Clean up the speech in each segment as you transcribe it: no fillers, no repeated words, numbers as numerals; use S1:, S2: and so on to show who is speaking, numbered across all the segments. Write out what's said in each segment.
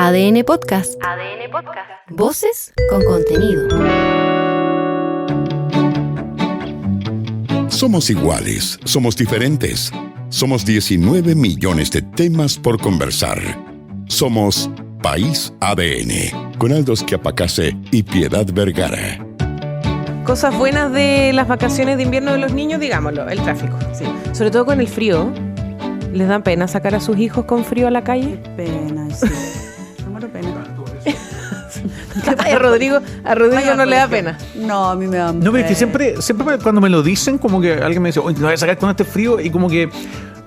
S1: ADN Podcast. ADN Podcast. Voces con contenido.
S2: Somos iguales, somos diferentes. Somos 19 millones de temas por conversar. Somos País ADN, con Aldo Schiapacase y Piedad Vergara.
S3: Cosas buenas de las vacaciones de invierno de los niños, digámoslo, el tráfico. Sí. Sobre todo con el frío. ¿Les da pena sacar a sus hijos con frío a la calle?
S4: Pena, sí. No me da pena.
S3: A Rodrigo no le da pena.
S4: No, a mí me da pena.
S5: No, pero es que siempre cuando me lo dicen, como que alguien me dice, oye, lo voy a sacar con este frío, y como que,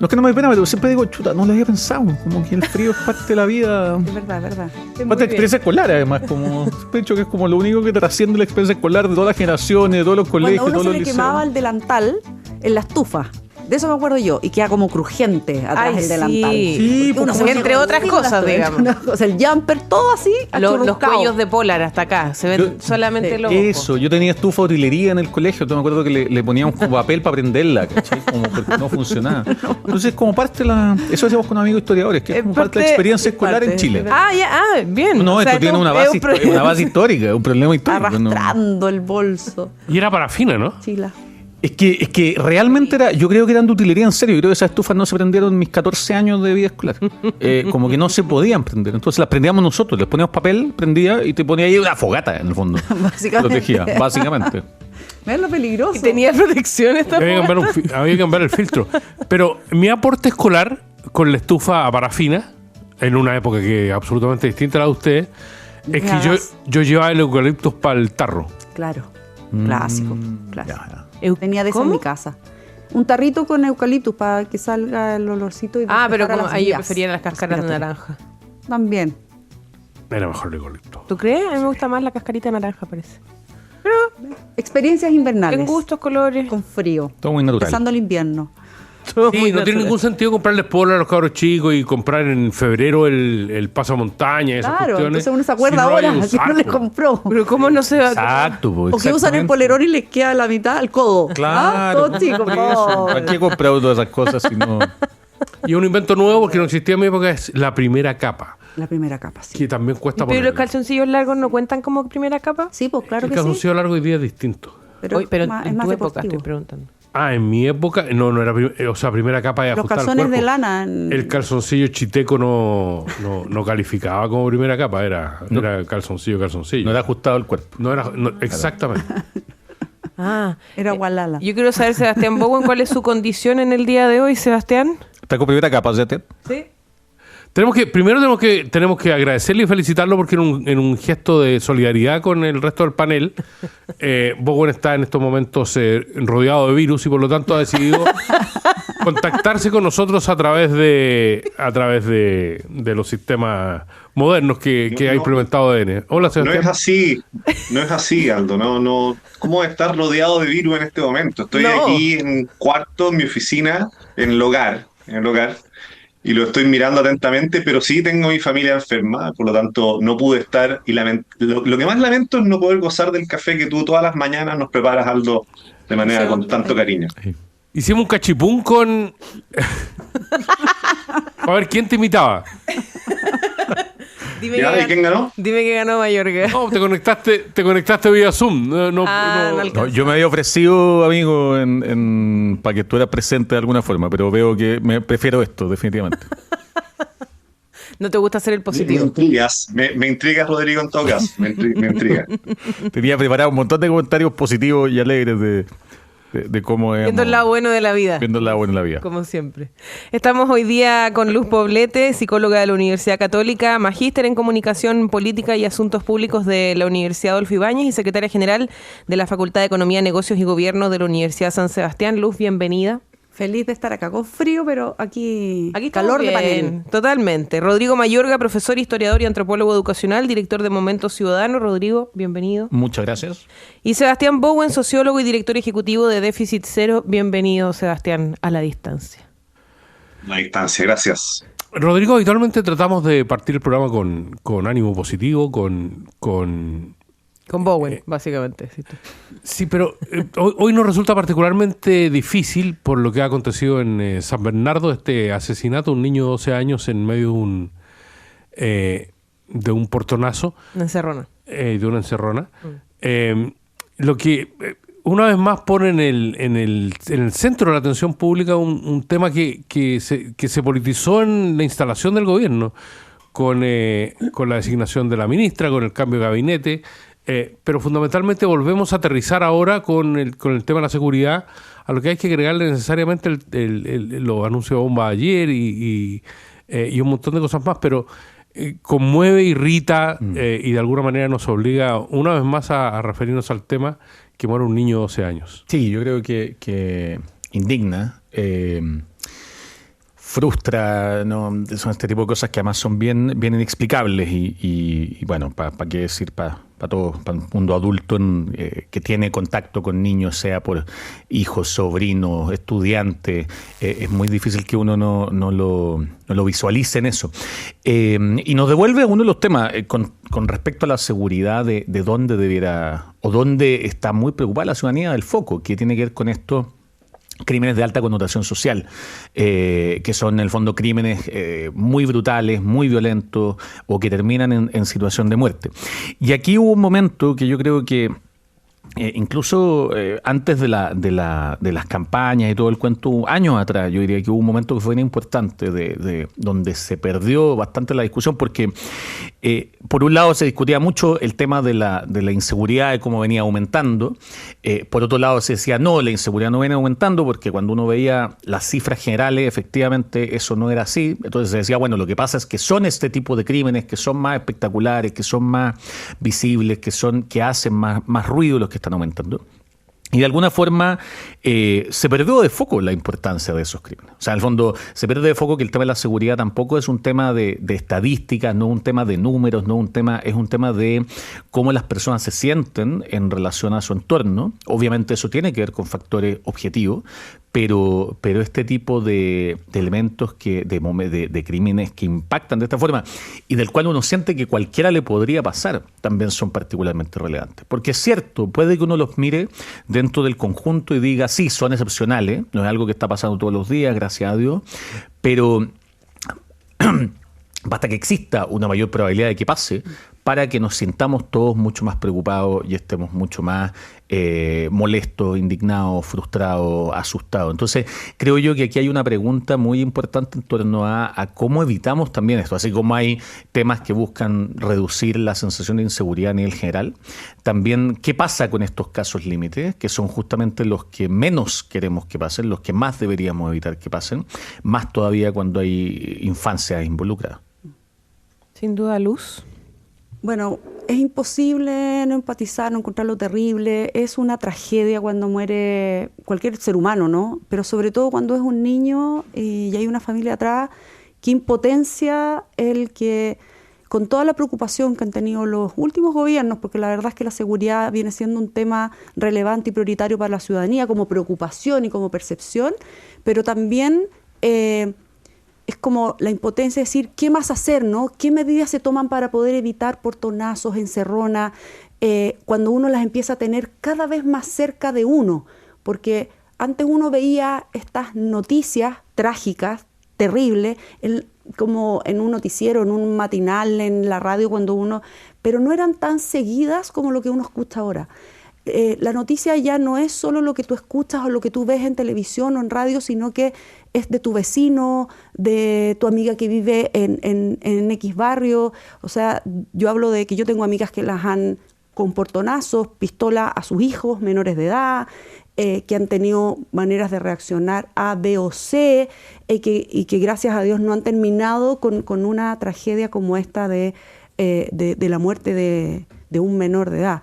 S5: no es que no me dé pena, pero siempre digo, chuta, no lo había pensado, como que el frío es parte de la vida.
S4: Es verdad, es verdad.
S5: Parte de la experiencia escolar, además, como, siempre he dicho que es como lo único que trasciende la experiencia escolar de todas las generaciones, de todos los colegios, de
S4: Cuando
S5: todos
S4: uno
S5: los
S4: se le
S5: liceos.
S4: quemaba el delantal en la estufa. De eso me acuerdo yo. Y queda como crujiente atrás el delantal.
S5: Sí,
S4: Porque uno
S5: porque
S4: se
S3: entre otras cosas, digamos.
S4: O sea, el jumper, todo así,
S3: Los
S4: achurrucado.
S3: cuellos de polar hasta acá. Se ven solamente
S4: sí.
S3: los ojos.
S5: Eso, yo tenía estufa de utilería en el colegio, me acuerdo que le poníamos como papel para prenderla, ¿cachai? Como porque no funcionaba. Entonces, como parte de la... Eso hacíamos con amigos historiadores, que es como parte de la experiencia escolar en Chile.
S3: Bien.
S5: No,
S3: O sea,
S5: esto tiene una base histórica, un problema histórico. ¿no?
S4: Arrastrando el bolso.
S6: Y era parafina, ¿no?
S4: Chila.
S5: Es que realmente yo creo que eran de utilería en serio. Yo creo que esas estufas no se prendieron en mis 14 años de vida escolar. Como que no se podían prender. Entonces las prendíamos nosotros. Les poníamos papel, prendía y te ponía ahí una fogata en el fondo.
S4: Básicamente.
S5: Protegía, básicamente.
S4: ¿Ves lo peligroso?
S3: Y tenía protección esta
S6: Había que
S3: fogata.
S6: había que cambiar el filtro. Pero mi aporte escolar con la estufa a parafina, en una época que absolutamente distinta a la de ustedes, es que yo llevaba el eucaliptus para el tarro.
S4: Claro. Clásico. Clásico.
S5: Ya.
S4: Tenía de eso en mi casa. Un tarrito con eucaliptus para que salga el olorcito. Y
S3: Pero
S4: despejar a
S3: como
S4: las
S3: ahí yo
S4: vías.
S3: prefería las cáscaras de
S4: Respiratorio.
S3: naranja.
S4: También.
S6: Era mejor el eucaliptus.
S3: ¿Tú crees? A mí me gusta más la cascarita de naranja, parece.
S4: Experiencias invernales.
S3: En gustos, colores.
S4: Con frío.
S5: Todo muy natural.
S4: Empezando el invierno.
S3: Todo
S6: Sí,
S3: muy
S6: no tiene
S3: natural.
S6: ningún sentido comprarles polo a los cabros chicos y comprar en febrero el pasamontaña y esas
S4: Claro,
S6: cuestiones.
S4: entonces uno se acuerda
S6: si no hay
S4: ahora
S6: un
S4: que no le
S6: saco.
S4: compró.
S3: Pero ¿cómo no se va a...
S5: Exacto. Pues,
S4: O que usan el polerón y les queda la mitad al codo.
S5: Claro.
S4: Todo chico.
S5: por eso. ¿Para qué he comprado todas esas cosas si no...?
S6: Y un invento nuevo porque no existía en mi época es la primera capa,
S4: La primera capa, sí.
S6: que también cuesta
S3: Pero los
S6: ponerla.
S3: calzoncillos largos no cuentan como primera capa.
S4: Sí, pues claro
S6: El
S4: que sí.
S6: calzoncillo largo hoy día es distinto.
S3: Pero
S4: es
S3: en
S4: más
S3: tu época
S4: deportivo.
S3: estoy preguntando.
S6: En mi época, no era, primera capa de
S4: Los
S6: ajustar el
S4: calzones
S6: cuerpo.
S4: de lana.
S6: El calzoncillo chiteco no calificaba como primera capa, era calzoncillo.
S5: No era ajustado el cuerpo.
S6: No era, exactamente.
S4: Era Gualala.
S3: Yo quiero saber, Sebastián Bowen, ¿cuál es su condición en el día de hoy, Sebastián?
S5: Está con primera capa, ¿sí?
S3: Sí.
S6: Primero tenemos que agradecerle y felicitarlo porque en un gesto de solidaridad con el resto del panel, Bowen está en estos momentos rodeado de virus y por lo tanto ha decidido contactarse con nosotros a través de los sistemas modernos que ha implementado ADN. Hola,
S7: No
S6: Sebastián.
S7: no es así, Aldo. No. ¿Cómo estar rodeado de virus en este momento? Estoy aquí en un cuarto, en mi oficina, en el hogar, y lo estoy mirando atentamente, pero sí tengo mi familia enferma, por lo tanto no pude estar, y lo que más lamento es no poder gozar del café que tú todas las mañanas nos preparas, Aldo, de manera con tanto cariño.
S6: Hicimos un cachipún con... A ver, ¿quién te imitaba?
S3: Dime
S7: ¿Ya? ¿Y quién ganó?
S3: Dime que ganó Mayorga.
S6: No, te conectaste vía Zoom. No
S5: No, yo me había ofrecido, amigo, para que estuvieras presente de alguna forma, pero veo que prefiero esto, definitivamente.
S3: No te gusta hacer el positivo.
S7: Me intrigas, Rodrigo, en todo caso. Me intriga.
S5: Tenía preparado un montón de comentarios positivos y alegres de cómo es.
S3: Viendo el lado bueno de la vida.
S5: Viendo el lado bueno de la vida.
S3: Como siempre. Estamos hoy día con Luz Poblete, psicóloga de la Universidad Católica, magíster en Comunicación Política y Asuntos Públicos de la Universidad Adolfo Ibáñez y secretaria general de la Facultad de Economía, Negocios y Gobierno de la Universidad San Sebastián. Luz, bienvenida.
S4: Feliz de estar acá con frío, pero aquí
S3: calor
S4: de panel.
S3: Totalmente. Rodrigo Mayorga, profesor, historiador y antropólogo educacional, director de Momento Ciudadano. Rodrigo, bienvenido.
S5: Muchas gracias.
S3: Y Sebastián Bowen, sociólogo y director ejecutivo de Déficit Cero. Bienvenido, Sebastián, a la distancia.
S7: La distancia, gracias.
S6: Rodrigo, habitualmente tratamos de partir el programa con ánimo positivo, con
S3: Con Bowen, básicamente.
S6: Sí, pero hoy nos resulta particularmente difícil por lo que ha acontecido en San Bernardo, este asesinato de un niño de 12 años en medio de un portonazo.
S3: Una encerrona.
S6: De una encerrona. Lo que una vez más pone en el centro de la atención pública un tema que se politizó en la instalación del gobierno, con la designación de la ministra, con el cambio de gabinete, pero fundamentalmente volvemos a aterrizar ahora con el tema de la seguridad, a lo que hay que agregarle necesariamente los anuncios de bomba ayer y un montón de cosas más, pero conmueve, irrita y de alguna manera nos obliga una vez más a referirnos al tema que muere un niño de 12 años.
S5: Sí, yo creo que indigna, frustra, ¿no? Son este tipo de cosas que además son bien inexplicables y bueno, ¿para qué decir? Para todo, para un mundo adulto que tiene contacto con niños, sea por hijos, sobrinos, estudiantes, es muy difícil que uno no lo visualice en eso. Y nos devuelve uno de los temas con respecto a la seguridad de dónde debiera o dónde está muy preocupada la ciudadanía del foco, que tiene que ver con esto. Crímenes de alta connotación social, que son en el fondo crímenes muy brutales, muy violentos o que terminan en situación de muerte. Y aquí hubo un momento que yo creo que incluso antes de las campañas y todo el cuento, años atrás, yo diría que hubo un momento que fue bien importante de donde se perdió bastante la discusión porque por un lado se discutía mucho el tema de la inseguridad y cómo venía aumentando. Por otro lado se decía no, la inseguridad no viene aumentando porque cuando uno veía las cifras generales efectivamente eso no era así. Entonces se decía bueno, lo que pasa es que son este tipo de crímenes que son más espectaculares, que son más visibles, que hacen más ruido los que están aumentando. Y de alguna forma se perdió de foco la importancia de esos crímenes. O sea, en el fondo se pierde de foco que el tema de la seguridad tampoco es un tema de estadísticas, no un tema de números, es un tema de cómo las personas se sienten en relación a su entorno. Obviamente eso tiene que ver con factores objetivos, pero este tipo de elementos de crímenes que impactan de esta forma y del cual uno siente que cualquiera le podría pasar, también son particularmente relevantes. Porque es cierto, puede que uno los mire dentro del conjunto y diga, sí, son excepcionales, no es algo que está pasando todos los días, gracias a Dios, pero basta que exista una mayor probabilidad de que pase para que nos sintamos todos mucho más preocupados y estemos mucho más molestos, indignados, frustrados, asustados. Entonces, creo yo que aquí hay una pregunta muy importante en torno a cómo evitamos también esto. Así como hay temas que buscan reducir la sensación de inseguridad a nivel general, también qué pasa con estos casos límites, que son justamente los que menos queremos que pasen, los que más deberíamos evitar que pasen, más todavía cuando hay infancia involucrada.
S3: Sin duda, Luz.
S4: Bueno, es imposible no empatizar, no encontrar lo terrible. Es una tragedia cuando muere cualquier ser humano, ¿no? Pero sobre todo cuando es un niño y hay una familia atrás, qué impotencia el que, con toda la preocupación que han tenido los últimos gobiernos, porque la verdad es que la seguridad viene siendo un tema relevante y prioritario para la ciudadanía como preocupación y como percepción, pero también es como la impotencia de decir, ¿qué más hacer, no? ¿Qué medidas se toman para poder evitar portonazos, encerronas, cuando uno las empieza a tener cada vez más cerca de uno? Porque antes uno veía estas noticias trágicas, terribles, como en un noticiero, en un matinal, en la radio, pero no eran tan seguidas como lo que uno escucha ahora. La noticia ya no es solo lo que tú escuchas o lo que tú ves en televisión o en radio, sino que es de tu vecino, de tu amiga que vive en X barrio. O sea, yo hablo de que yo tengo amigas que las han con portonazos, pistola a sus hijos menores de edad, que han tenido maneras de reaccionar A, B o C, y que gracias a Dios no han terminado con una tragedia como esta de la muerte de un menor de edad.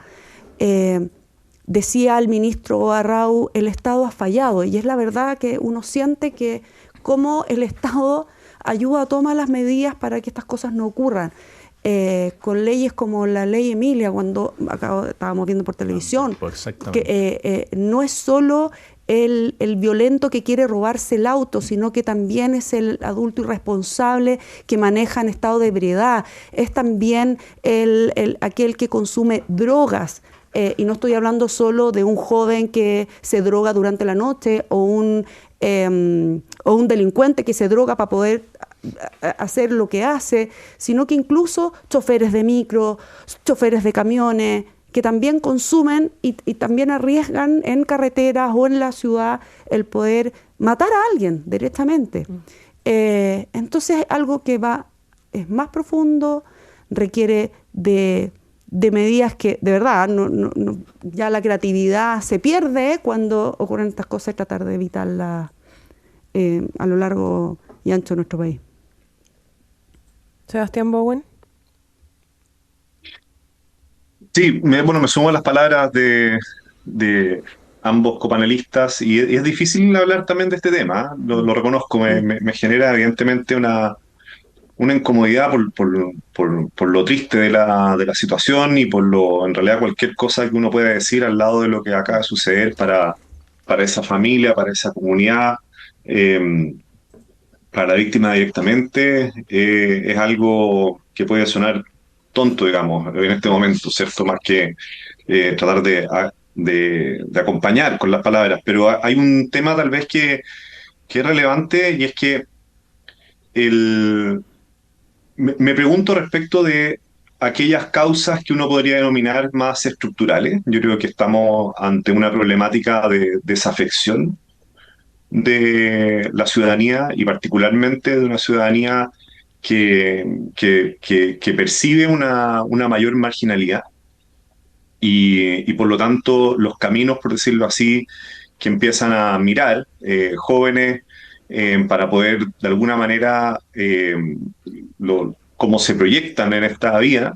S4: Decía el ministro Arrau, el Estado ha fallado, y es la verdad que uno siente que cómo el Estado ayuda a tomar las medidas para que estas cosas no ocurran. Con leyes como la ley Emilia, cuando estábamos viendo por televisión, que no es solo el violento que quiere robarse el auto, sino que también es el adulto irresponsable que maneja en estado de ebriedad, es también aquel que consume drogas. Y no estoy hablando solo de un joven que se droga durante la noche o un delincuente que se droga para poder hacer lo que hace, sino que incluso choferes de micro, choferes de camiones, que también consumen y también arriesgan en carreteras o en la ciudad el poder matar a alguien directamente. Entonces es algo que es más profundo, requiere de medidas que de verdad ya la creatividad se pierde cuando ocurren estas cosas y tratar de evitarlas a lo largo y ancho de nuestro país.
S3: Sebastián Bowen.
S7: Sí, me sumo a las palabras de ambos copanelistas y es difícil hablar también de este tema, ¿eh? Lo reconozco, me genera evidentemente una incomodidad por lo triste de la situación y en realidad cualquier cosa que uno pueda decir al lado de lo que acaba de suceder para esa familia, para esa comunidad, para la víctima directamente, es algo que puede sonar tonto, digamos, en este momento, ¿cierto? Más que tratar de acompañar con las palabras. Pero hay un tema tal vez que es relevante y es que me pregunto respecto de aquellas causas que uno podría denominar más estructurales. Yo creo que estamos ante una problemática de desafección de la ciudadanía y particularmente de una ciudadanía que percibe una mayor marginalidad y por lo tanto los caminos, por decirlo así, que empiezan a mirar jóvenes para poder de alguna manera cómo se proyectan en esta vía,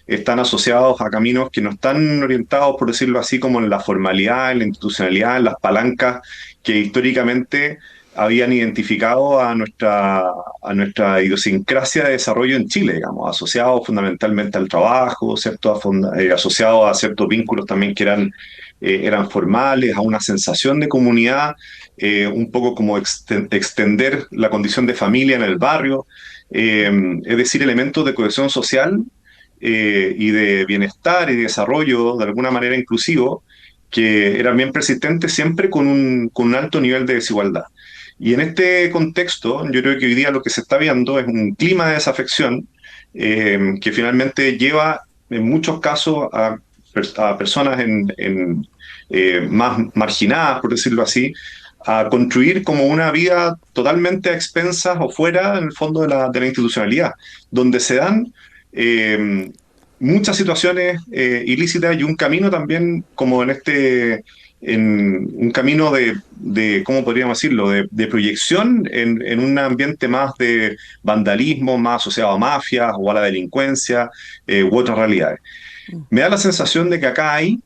S7: están asociados a caminos que no están orientados, por decirlo así, como en la formalidad, en la institucionalidad, en las palancas que históricamente habían identificado a nuestra idiosincrasia de desarrollo en Chile, digamos, asociados fundamentalmente al trabajo, ¿cierto? Asociados a ciertos vínculos también que eran formales, a una sensación de comunidad, un poco como extender la condición de familia en el barrio, es decir, elementos de cohesión social y de bienestar y de desarrollo de alguna manera inclusivo, que eran bien persistentes siempre con un alto nivel de desigualdad. Y en este contexto, yo creo que hoy día lo que se está viendo es un clima de desafección que finalmente lleva en muchos casos a personas más marginadas, por decirlo así, a construir como una vida totalmente a expensas o fuera, en el fondo, de la institucionalidad, donde se dan muchas situaciones ilícitas y un camino también como en un camino de ¿cómo podríamos decirlo?, de proyección en un ambiente más de vandalismo, más asociado a mafias o a la delincuencia u otras realidades. Me da la sensación de que acá hay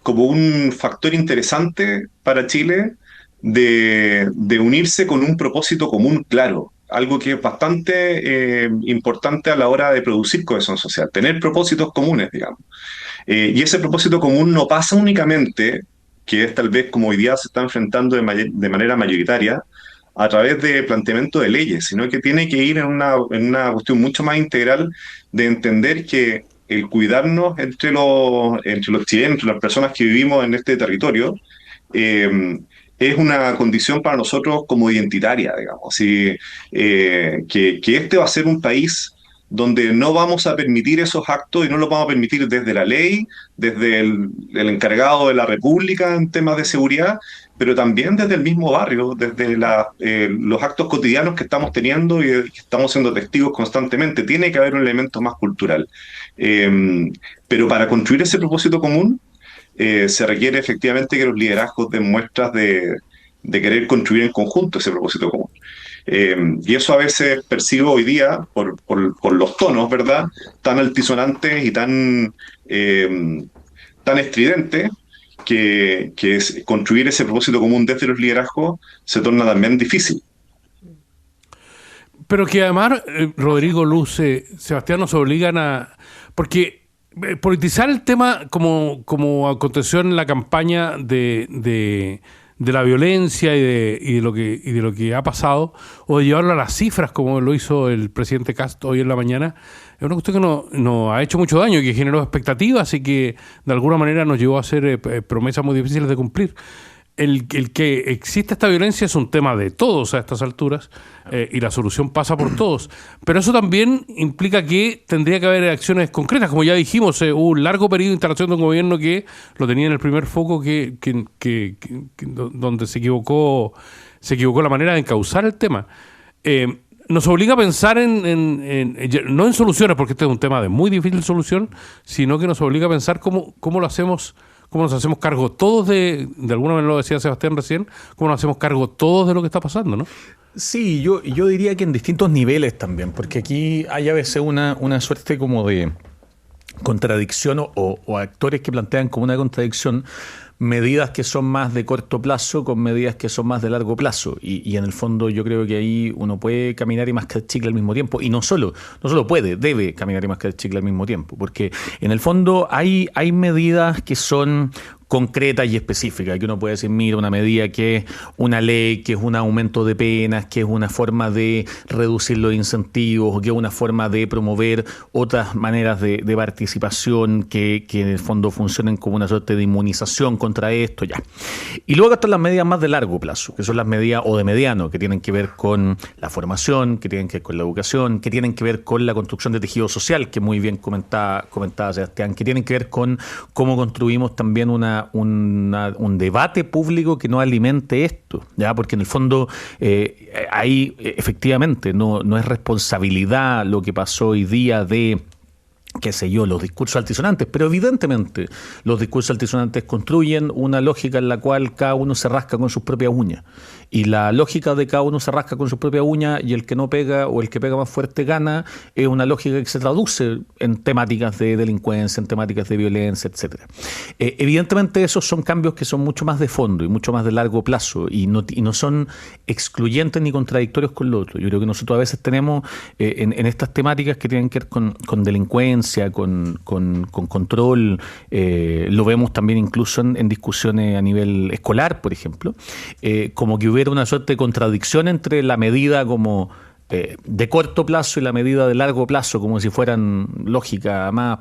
S7: como un factor interesante para Chile de unirse con un propósito común claro, algo que es bastante importante a la hora de producir cohesión social, tener propósitos comunes, digamos. Y ese propósito común no pasa únicamente, que es tal vez como hoy día se está enfrentando de manera mayoritaria, a través de planteamiento de leyes, sino que tiene que ir en una cuestión mucho más integral de entender que el cuidarnos entre los chilenos, entre las personas que vivimos en este territorio, es una condición para nosotros como identitaria, digamos. Así, que este va a ser un país donde no vamos a permitir esos actos y no los vamos a permitir desde la ley, desde el encargado de la República en temas de seguridad, pero también desde el mismo barrio, desde los actos cotidianos que estamos teniendo y que estamos siendo testigos constantemente. Tiene que haber un elemento más cultural. Pero para construir ese propósito común, se requiere efectivamente que los liderazgos den muestras de querer construir en conjunto ese propósito común. Y eso a veces percibo hoy día por los tonos, ¿verdad?, tan altisonantes y tan estridentes, que construir ese propósito común desde los liderazgos se torna también difícil.
S6: Pero que además, Rodrigo, Luz, Sebastián, nos obligan porque politizar el tema como aconteció en la campaña de la violencia y de lo que ha pasado, o de llevarlo a las cifras como lo hizo el presidente Castro hoy en la mañana, es una cuestión que nos ha hecho mucho daño y que generó expectativas y que de alguna manera nos llevó a hacer promesas muy difíciles de cumplir. el que existe esta violencia es un tema de todos a estas alturas, y la solución pasa por todos. Pero eso también implica que tendría que haber acciones concretas. Como ya dijimos, hubo un largo periodo de instalación de un gobierno que lo tenía en el primer foco, donde se equivocó la manera de encauzar el tema. Nos obliga a pensar no en soluciones, porque este es un tema de muy difícil solución, sino que nos obliga a pensar cómo lo hacemos. ¿Cómo nos hacemos cargo todos de alguna manera lo decía Sebastián recién, cómo nos hacemos cargo todos de lo que está pasando, ¿no?
S5: Sí, yo diría que en distintos niveles también, porque aquí hay a veces una suerte como de contradicción o actores que plantean como una contradicción medidas que son más de corto plazo con medidas que son más de largo plazo. Y en el fondo yo creo que ahí uno puede caminar y mascar chicle al mismo tiempo. Y no solo puede, debe caminar y mascar chicle al mismo tiempo. Porque en el fondo hay medidas que son concretas y específicas, que uno puede decir, mira, una medida que es una ley, que es un aumento de penas, que es una forma de reducir los incentivos, que es una forma de promover otras maneras de participación que en el fondo funcionen como una suerte de inmunización contra esto, ya. Y luego están las medidas más de largo plazo, que son las medidas, o de mediano, que tienen que ver con la formación, que tienen que ver con la educación, que tienen que ver con la construcción de tejido social, que muy bien comentaba Sebastián, que tienen que ver con cómo construimos también un debate público que no alimente esto, ¿ya? Porque en el fondo ahí efectivamente no es responsabilidad lo que pasó hoy día de, qué sé yo, los discursos altisonantes, pero evidentemente los discursos altisonantes construyen una lógica en la cual cada uno se rasca con sus propias uñas. Y la lógica de cada uno se rasca con sus propias uñas y el que no pega o el que pega más fuerte gana es una lógica que se traduce en temáticas de delincuencia, en temáticas de violencia, etcétera. Evidentemente esos son cambios que son mucho más de fondo y mucho más de largo plazo y no son excluyentes ni contradictorios con lo otro. Yo creo que nosotros a veces tenemos en estas temáticas que tienen que ver con delincuencia, con control, lo vemos también incluso en discusiones a nivel escolar, por ejemplo, como que hubiera una suerte de contradicción entre la medida como de corto plazo y la medida de largo plazo, como si fueran lógica más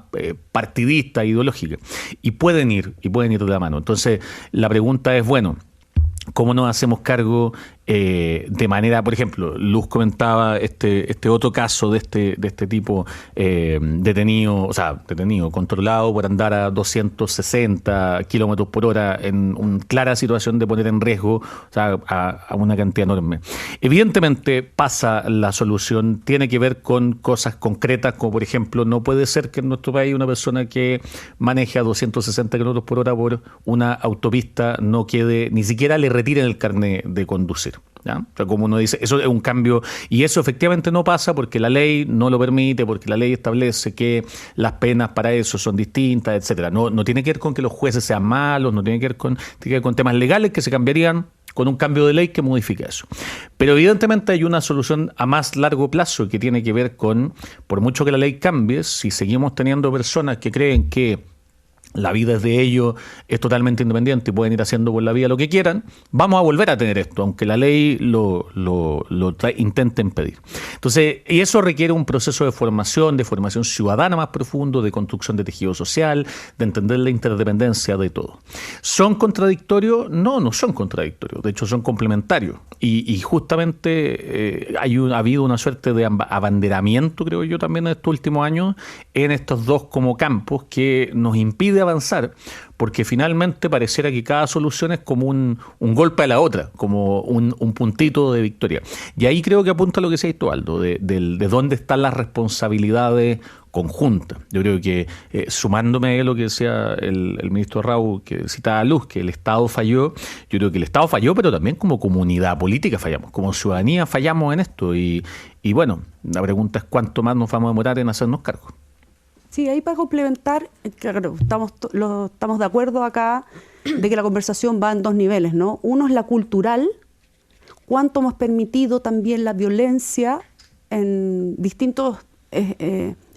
S5: partidista, ideológica, y pueden ir de la mano. Entonces la pregunta es, bueno, ¿cómo nos hacemos cargo de manera, por ejemplo, Luz comentaba este otro caso de este tipo detenido, controlado por andar a 260 kilómetros por hora en una clara situación de poner en riesgo, a una cantidad enorme? Evidentemente pasa la solución, tiene que ver con cosas concretas, como por ejemplo, no puede ser que en nuestro país una persona que maneje a 260 kilómetros por hora por una autopista no quede, ni siquiera le retiren el carnet de conducir. ¿Ya? O sea, como uno dice, eso es un cambio y eso efectivamente no pasa porque la ley no lo permite, porque la ley establece que las penas para eso son distintas, etcétera. No tiene que ver con que los jueces sean malos, tiene que ver con temas legales que se cambiarían con un cambio de ley que modifica eso. Pero evidentemente hay una solución a más largo plazo que tiene que ver con, por mucho que la ley cambie, si seguimos teniendo personas que creen que la vida es de ellos, es totalmente independiente y pueden ir haciendo por la vida lo que quieran, vamos a volver a tener esto, aunque la ley lo intente impedir. Entonces, y eso requiere un proceso de formación ciudadana más profundo, de construcción de tejido social, de entender la interdependencia de todo. ¿Son contradictorios? No son contradictorios, de hecho son complementarios. Y justamente ha habido una suerte de abanderamiento, creo yo, también en estos últimos años, en estos dos como campos que nos impide avanzar, porque finalmente pareciera que cada solución es como un golpe a la otra, como un puntito de victoria. Y ahí creo que apunta lo que decía Aldo, de dónde están las responsabilidades conjuntas. Yo creo que sumándome a lo que decía el ministro Raúl, que citaba a Luz, que el Estado falló, yo creo que el Estado falló, pero también como comunidad política fallamos, como ciudadanía fallamos en esto y bueno, la pregunta es cuánto más nos vamos a demorar en hacernos cargo.
S4: Sí, ahí para complementar, claro, estamos de acuerdo acá de que la conversación va en dos niveles, ¿no? Uno es la cultural, cuánto hemos permitido también la violencia en distintos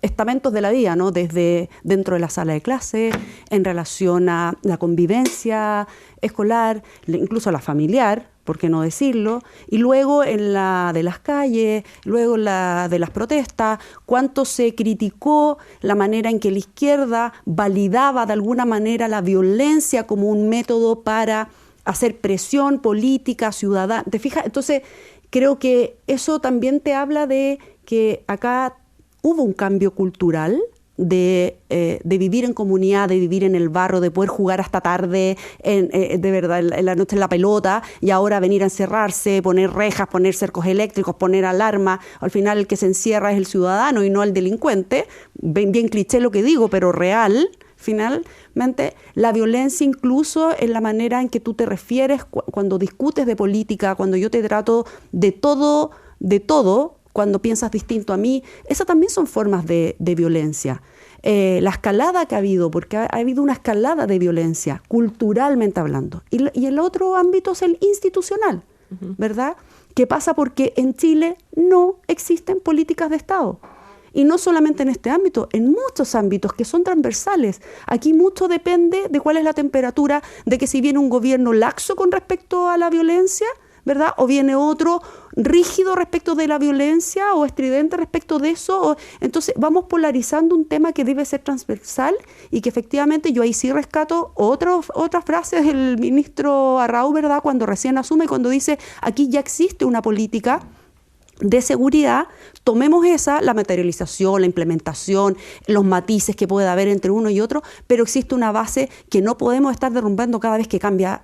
S4: estamentos de la vida, ¿no? Desde dentro de la sala de clase, en relación a la convivencia escolar, incluso a la familiar, ¿por qué no decirlo? Y luego en la de las calles, luego en la de las protestas, cuánto se criticó la manera en que la izquierda validaba de alguna manera la violencia como un método para hacer presión política, ciudadana. ¿Te fijas? Entonces, creo que eso también te habla de que acá hubo un cambio cultural de vivir en comunidad, de vivir en el barro, de poder jugar hasta tarde, de verdad, en la noche en la pelota, y ahora venir a encerrarse, poner rejas, poner cercos eléctricos, poner alarma. Al final el que se encierra es el ciudadano y no el delincuente. Bien cliché lo que digo, pero real. Finalmente, la violencia incluso en la manera en que tú te refieres cuando discutes de política, cuando yo te trato de todo, cuando piensas distinto a mí, esas también son formas de violencia. La escalada que ha habido, porque ha habido una escalada de violencia, culturalmente hablando. Y el otro ámbito es el institucional, ¿verdad? Que pasa porque en Chile no existen políticas de Estado. Y no solamente en este ámbito, en muchos ámbitos que son transversales. Aquí mucho depende de cuál es la temperatura, de que si viene un gobierno laxo con respecto a la violencia, ¿verdad? O viene otro rígido respecto de la violencia o estridente respecto de eso. Entonces vamos polarizando un tema que debe ser transversal y que efectivamente yo ahí sí rescato otras frases del ministro Arrau, ¿verdad? Cuando recién asume, cuando dice aquí ya existe una política de seguridad, tomemos esa, la materialización, la implementación, los matices que puede haber entre uno y otro, pero existe una base que no podemos estar derrumbando cada vez que cambia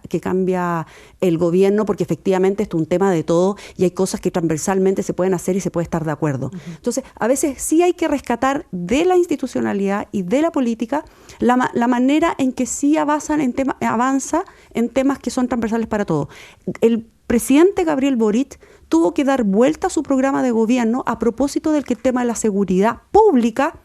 S4: el gobierno, porque efectivamente esto es un tema de todo y hay cosas que transversalmente se pueden hacer y se puede estar de acuerdo. Entonces, a veces sí hay que rescatar de la institucionalidad y de la política la manera en que sí avanza en temas que son transversales para todos. El presidente Gabriel Boric tuvo que dar vuelta a su programa de gobierno a propósito del que el tema de la seguridad pública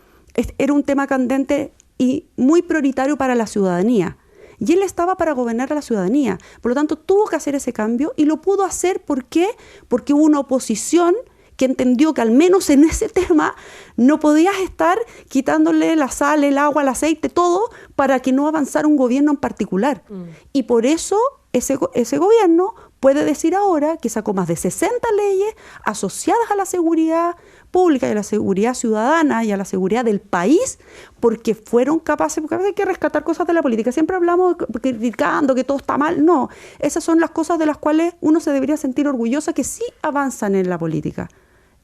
S4: era un tema candente y muy prioritario para la ciudadanía. Y él estaba para gobernar a la ciudadanía. Por lo tanto, tuvo que hacer ese cambio y lo pudo hacer. ¿Por qué? Porque hubo una oposición que entendió que al menos en ese tema no podías estar quitándole la sal, el agua, el aceite, todo para que no avanzara un gobierno en particular. Y por eso ese gobierno puede decir ahora que sacó más de 60 leyes asociadas a la seguridad pública y a la seguridad ciudadana y a la seguridad del país, porque fueron capaces, porque a veces hay que rescatar cosas de la política. Siempre hablamos criticando que todo está mal. No, esas son las cosas de las cuales uno se debería sentir orgullosa que sí avanzan en la política.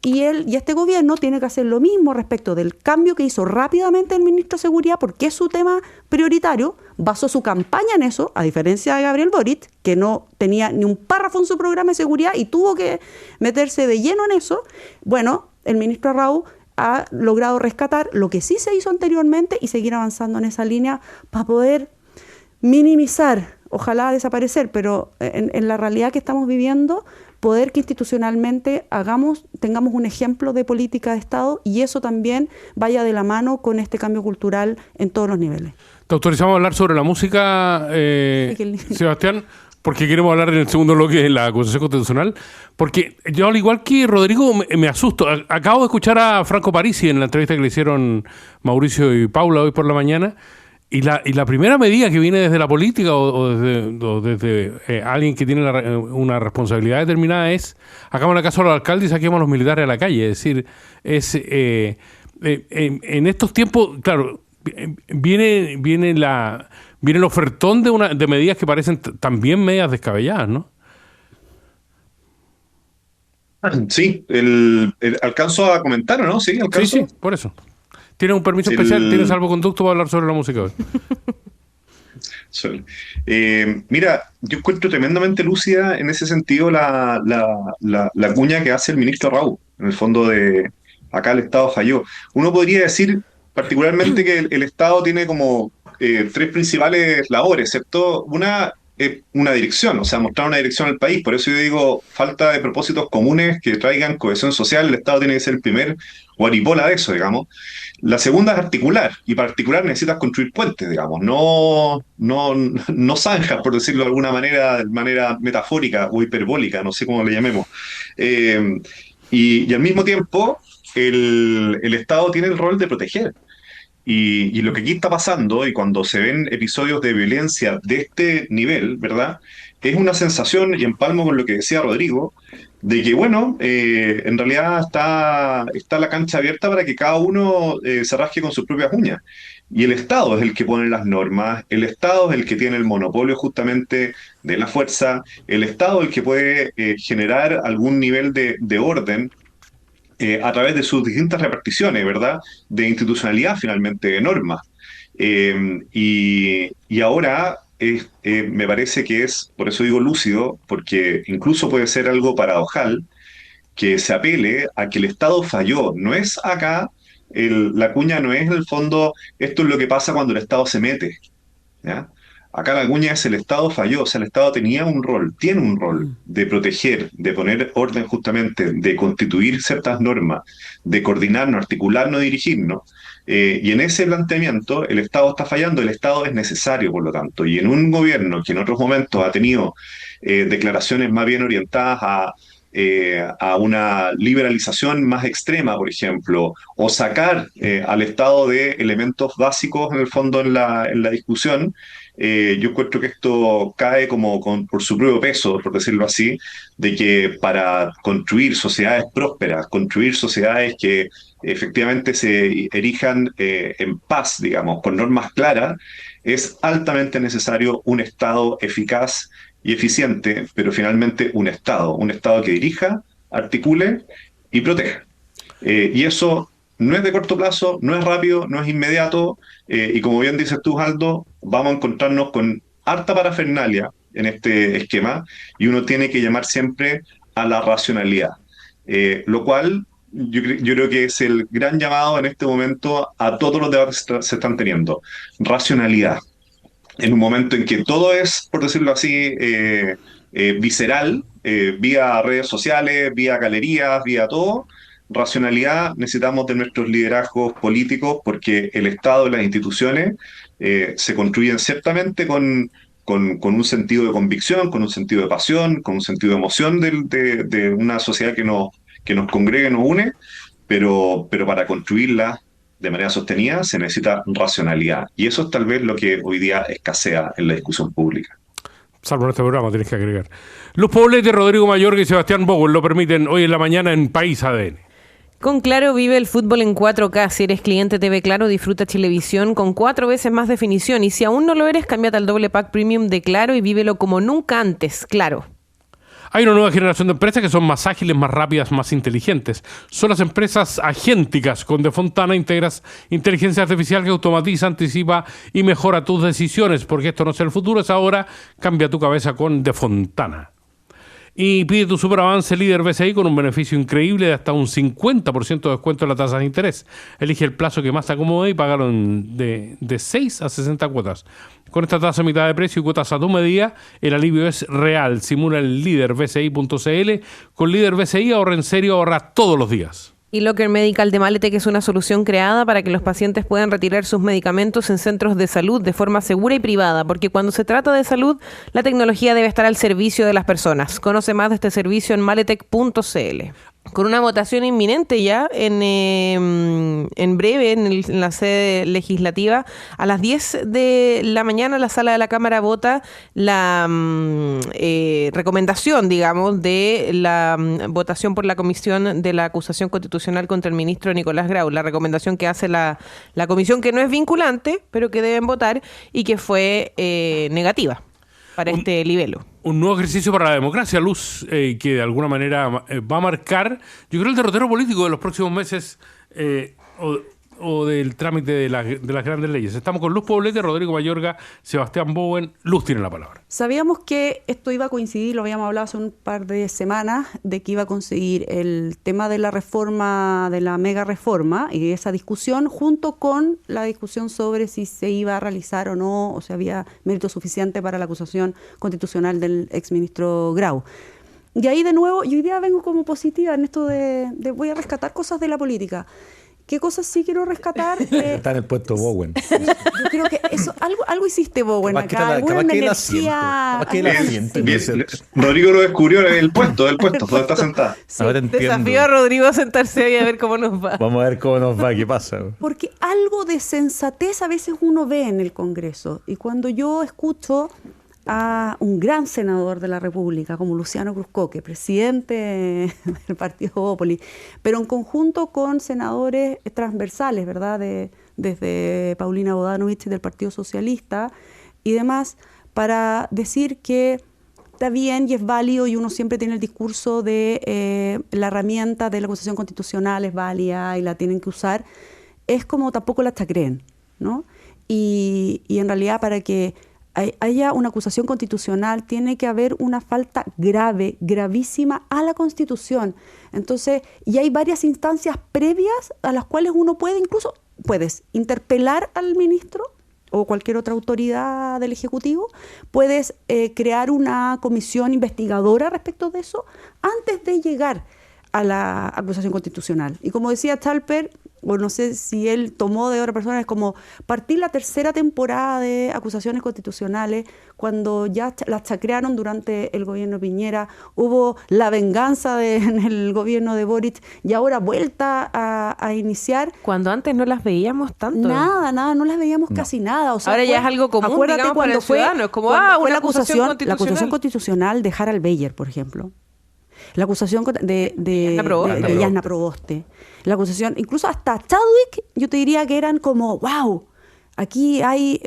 S4: Y este gobierno tiene que hacer lo mismo respecto del cambio que hizo rápidamente el ministro de Seguridad, porque es su tema prioritario, basó su campaña en eso, a diferencia de Gabriel Boric, que no tenía ni un párrafo en su programa de seguridad y tuvo que meterse de lleno en eso. Bueno, el ministro Arrau ha logrado rescatar lo que sí se hizo anteriormente y seguir avanzando en esa línea para poder minimizar, ojalá desaparecer, pero en la realidad que estamos viviendo, poder que institucionalmente tengamos un ejemplo de política de Estado y eso también vaya de la mano con este cambio cultural en todos los niveles.
S6: Te autorizamos a hablar sobre la música, Sebastián, porque queremos hablar en el segundo bloque de la acusación constitucional, porque yo, al igual que Rodrigo, me asusto. Acabo de escuchar a Franco Parisi en la entrevista que le hicieron Mauricio y Paula hoy por la mañana. Y la primera medida que viene desde la política o desde alguien que tiene una responsabilidad determinada es: hagamos la caso a los alcaldes y saquemos a los militares a la calle. Es decir, en estos tiempos, claro, viene el ofertón de medidas que parecen también medidas descabelladas, ¿no?
S7: Sí, alcanzo a comentar, ¿o no? Sí, alcanzo.
S6: Sí, por eso. ¿Tienes un permiso especial? ¿Tienes salvoconducto para hablar sobre la música hoy?
S7: Mira, yo encuentro tremendamente lúcida en ese sentido la cuña que hace el ministro Arrau. En el fondo acá el Estado falló. Uno podría decir particularmente que el Estado tiene como tres principales labores, ¿cierto? Una dirección, o sea, mostrar una dirección al país. Por eso yo digo, falta de propósitos comunes que traigan cohesión social. El Estado tiene que ser el primer guaripola de eso, digamos. La segunda es articular, y para articular necesitas construir puentes, digamos, no zanjas, por decirlo de manera metafórica o hiperbólica, no sé cómo le llamemos. Y al mismo tiempo, el Estado tiene el rol de proteger. Y lo que aquí está pasando, y cuando se ven episodios de violencia de este nivel, ¿verdad? Es una sensación, y empalmo con lo que decía Rodrigo, de que, bueno, en realidad está la cancha abierta para que cada uno se rasque con sus propias uñas. Y el Estado es el que pone las normas, el Estado es el que tiene el monopolio justamente de la fuerza, el Estado es el que puede generar algún nivel de orden a través de sus distintas reparticiones, ¿verdad? De institucionalidad, finalmente, de normas. Y ahora me parece que es, por eso digo lúcido, porque incluso puede ser algo paradojal, que se apele a que el Estado falló. No es acá, la cuña no es en el fondo, esto es lo que pasa cuando el Estado se mete, ¿ya? Acá la cuña es el Estado falló, o sea, el Estado tenía un rol, tiene un rol de proteger, de poner orden justamente, de constituir ciertas normas, de coordinarnos, articularnos, dirigirnos. Y en ese planteamiento el Estado está fallando, el Estado es necesario, por lo tanto. Y en un gobierno que en otros momentos ha tenido declaraciones más bien orientadas a una liberalización más extrema, por ejemplo, o sacar al Estado de elementos básicos, en el fondo, en la discusión, yo encuentro que esto cae por su propio peso, por decirlo así, de que para construir sociedades prósperas, construir sociedades que efectivamente se erijan en paz, digamos, con normas claras, es altamente necesario un Estado eficaz y eficiente, pero finalmente un Estado que dirija, articule y proteja. Y eso no es de corto plazo, no es rápido, no es inmediato, y como bien dices tú, Aldo, vamos a encontrarnos con harta parafernalia en este esquema, y uno tiene que llamar siempre a la racionalidad, lo cual yo creo que es el gran llamado en este momento a todos los debates que se están teniendo. Racionalidad. En un momento en que todo es, por decirlo así, visceral, vía redes sociales, vía galerías, vía todo. Racionalidad necesitamos de nuestros liderazgos políticos, porque el Estado y las instituciones se construyen ciertamente con un sentido de convicción, con un sentido de pasión, con un sentido de emoción de una sociedad que nos congrega y nos une, pero para construirla de manera sostenida se necesita racionalidad. Y eso es tal vez lo que hoy día escasea en la discusión pública.
S6: Salvo en este programa, tienes que agregar. Luz Poblete, Rodrigo Mayorga y Sebastián Bowen lo permiten hoy en la mañana en País ADN.
S3: Con Claro vive el fútbol en 4K. Si eres cliente TV Claro, disfruta Chilevisión con 4 veces más definición. Y si aún no lo eres, cámbiate al doble pack premium de Claro y vívelo como nunca antes. Claro.
S6: Hay una nueva generación de empresas que son más ágiles, más rápidas, más inteligentes. Son las empresas agénticas. Con De Fontana integras inteligencia artificial que automatiza, anticipa y mejora tus decisiones. Porque esto no es el futuro, es ahora. Cambia tu cabeza con De Fontana. Y pide tu superavance líder BCI con un beneficio increíble de hasta un 50% de descuento en la tasa de interés. Elige el plazo que más te acomode y págalo de 6 a 60 cuotas. Con esta tasa a mitad de precio y cuotas a tu medida, el alivio es real. Simula el líderbci.cl. Con líder BCI ahorra en serio, ahorra todos los días.
S3: Y Locker Medical de Maletec es una solución creada para que los pacientes puedan retirar sus medicamentos en centros de salud de forma segura y privada, porque cuando se trata de salud, la tecnología debe estar al servicio de las personas. Conoce más de este servicio en maletec.cl. Con una votación inminente ya, en breve, en la sede legislativa, a las 10 de la mañana la sala de la Cámara vota la recomendación, digamos, de la votación por la comisión de la acusación constitucional contra el ministro Nicolás Grau. La recomendación que hace la comisión, que no es vinculante, pero que deben votar y que fue negativa para este libelo.
S6: Un nuevo ejercicio para la democracia, Luz, que de alguna manera va a marcar, yo creo, el derrotero político de los próximos meses o del trámite de las grandes leyes. Estamos con Luz Poblete, Rodrigo Mayorga, Sebastián Bowen. Luz tiene la palabra.
S4: Sabíamos que esto iba a coincidir, lo habíamos hablado hace un par de semanas, de que iba a coincidir el tema de la reforma, de la mega reforma y esa discusión, junto con la discusión sobre si se iba a realizar o no, o si había mérito suficiente para la acusación constitucional del exministro Grau. Y ahí de nuevo, yo hoy día vengo como positiva en esto de voy a rescatar cosas de la política. ¿Qué cosas sí quiero rescatar?
S5: Está en el puesto Bowen.
S4: Yo creo que eso, algo hiciste, Bowen, acá. Alguna energía.
S7: Rodrigo lo descubrió en el puesto, donde está sentada.
S3: Sí, desafío a Rodrigo a sentarse ahí a ver cómo nos va.
S5: Vamos a ver cómo nos va, qué pasa.
S4: Porque algo de sensatez a veces uno ve en el Congreso. Y cuando yo escucho a un gran senador de la República como Luciano Cruzcoque, presidente del partido Bópoli, pero en conjunto con senadores transversales, ¿verdad? Desde Paulina Bodanovich del Partido Socialista y demás, para decir que está bien y es válido, y uno siempre tiene el discurso de la herramienta de la acusación constitucional es válida y la tienen que usar, es como tampoco la chacreen, ¿no? Y en realidad para que haya una acusación constitucional tiene que haber una falta grave, gravísima a la Constitución. Entonces, y hay varias instancias previas a las cuales uno puedes interpelar al ministro o cualquier otra autoridad del Ejecutivo, puedes crear una comisión investigadora respecto de eso antes de llegar a la acusación constitucional. Y como decía Chalper, o no sé si él tomó de otra persona, es como partir la tercera temporada de acusaciones constitucionales, cuando ya las chacrearon durante el gobierno de Piñera, hubo la venganza en el gobierno de Boric, y ahora vuelta a iniciar.
S3: Cuando antes no las veíamos tanto.
S4: Nada, no las veíamos casi nada. O sea,
S3: ahora ya es algo común,
S4: acuérdate
S3: digamos, para el ciudadano. Es como,
S4: fue
S3: una acusación constitucional.
S4: La acusación constitucional de Harald Beyer, por ejemplo. La acusación de Jasna Proboste. La acusación, incluso hasta Chadwick, yo te diría que eran como, wow, aquí hay,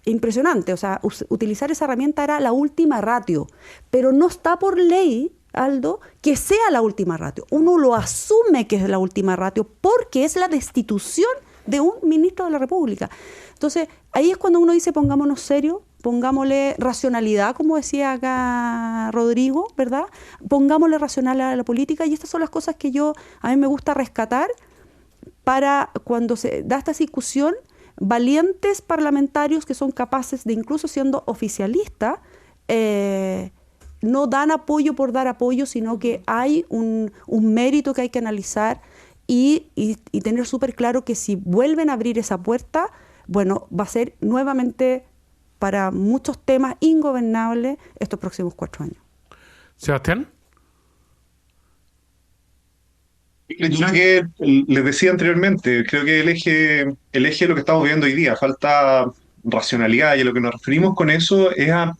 S4: impresionante. O sea, utilizar esa herramienta era la última ratio. Pero no está por ley, Aldo, que sea la última ratio. Uno lo asume que es la última ratio porque es la destitución de un ministro de la República. Entonces, ahí es cuando uno dice, pongámonos serios, pongámosle racionalidad, como decía acá Rodrigo, ¿verdad? Pongámosle racionalidad a la política, y estas son las cosas que a mí me gusta rescatar para cuando se da esta discusión, valientes parlamentarios que son capaces de, incluso siendo oficialistas, no dan apoyo por dar apoyo, sino que hay un mérito que hay que analizar y tener súper claro que si vuelven a abrir esa puerta, bueno, va a ser nuevamente para muchos temas ingobernables estos próximos 4 años.
S6: Sebastián.
S7: Yo creo que les decía anteriormente, creo que el eje de lo que estamos viendo hoy día, falta racionalidad, y a lo que nos referimos con eso es a